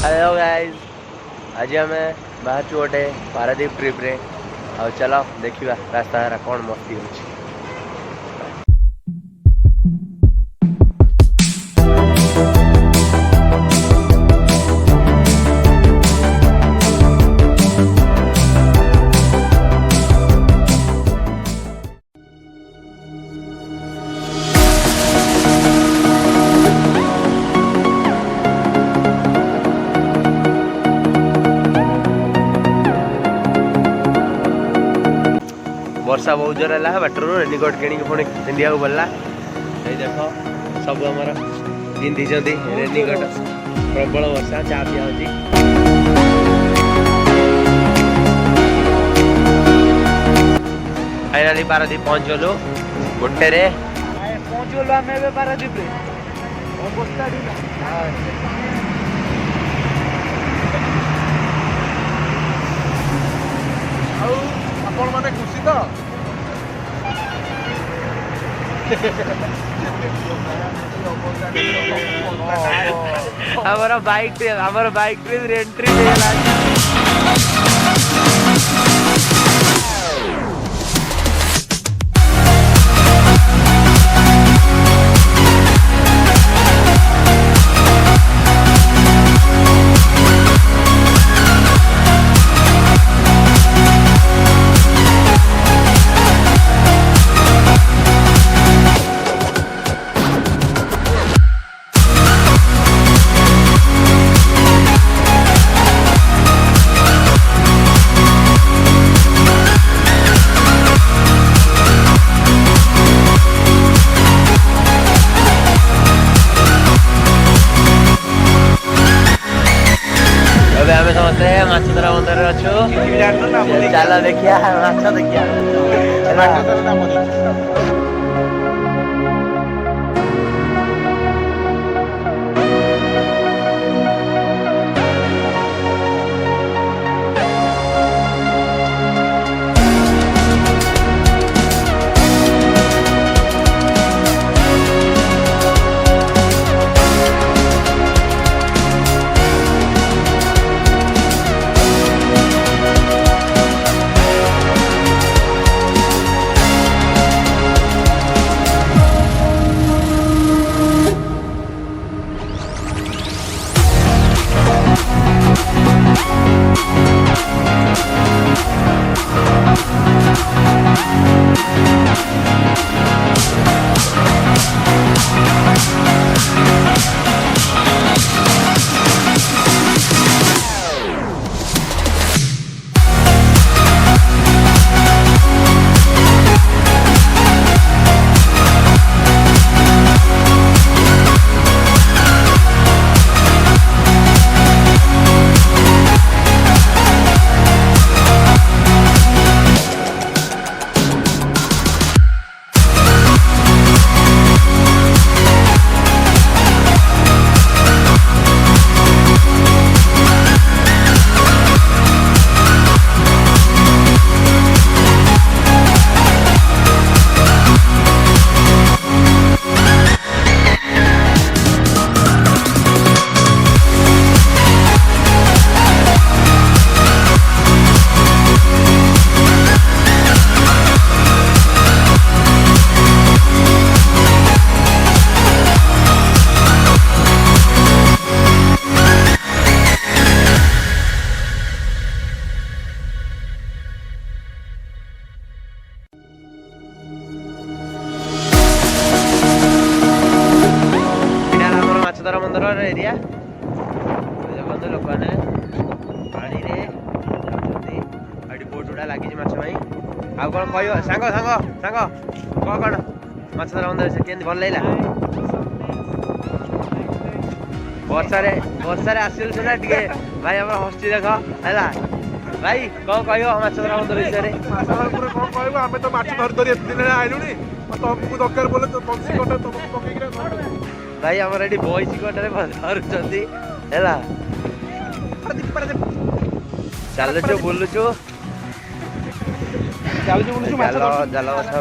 Hello guys, आज आम बाहर गोटे पारादीप ट्रिप रे आ चलो देखा रास्ता कौन मस्ती हो। वर्षा बहुत जोर है बाटर रेनिकोट किणी पुणी पिंधा पड़ा। ये देख सब आमर पिंधि रेनिकोट प्रबल वर्षा चा पिया फाइनाली पारादीप पहुँचलु गोटे पहुँचलु आम पारादीप आपण माने खुशी तो हमारा बाइक एंट्री आम समस्ते माछधरा बंदर अच्छु। चल देखिया माछ देखिया। माछधरा बंदर एरिया देखते लोक मैंने पानी बोट गुड़ा लगी माछ आउ कौन कह सांग सांग सांग कह कौन माछधरा बंदर से भल लगे वर्षा आसल सीना टे भाई आम हस्ती देख है भाई कौन कह माछधरा बंदर विषय कौन कह आम तो माछ धर धरी दिन आइलु तुमको दरकार बोले तो बंशी कटे तुमको पकईक भाई आम ये बईसी कटे धरुच्च चलुचु बुलुचु जाल बसा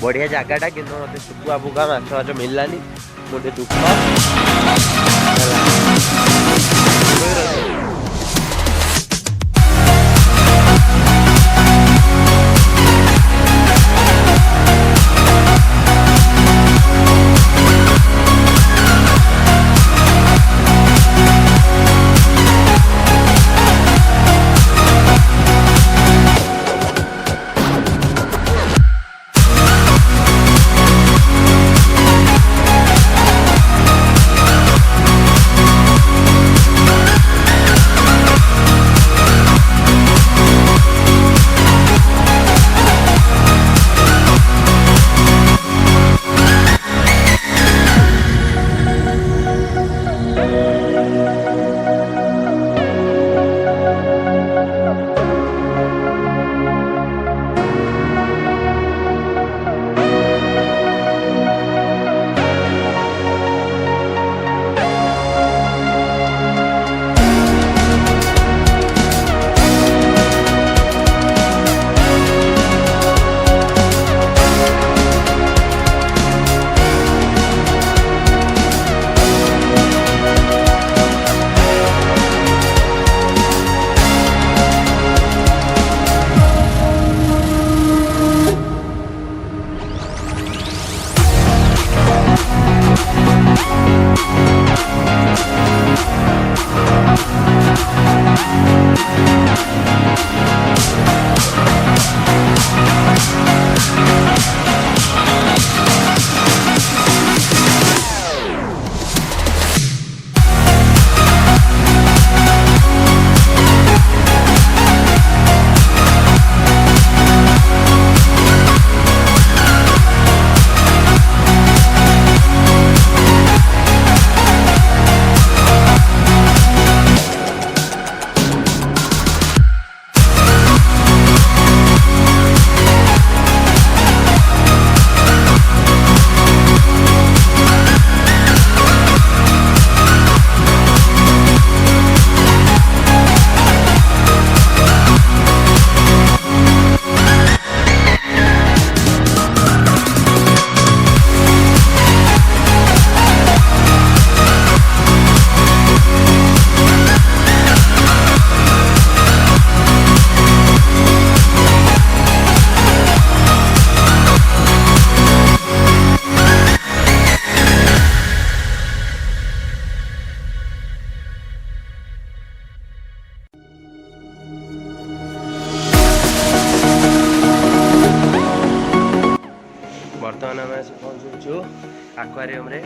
बढ़िया जगटा कि मत शुखुआ फुका माछ माछ मिललानी मुझे दुख बर्तमान आम पहुँचु आक्वारियम रे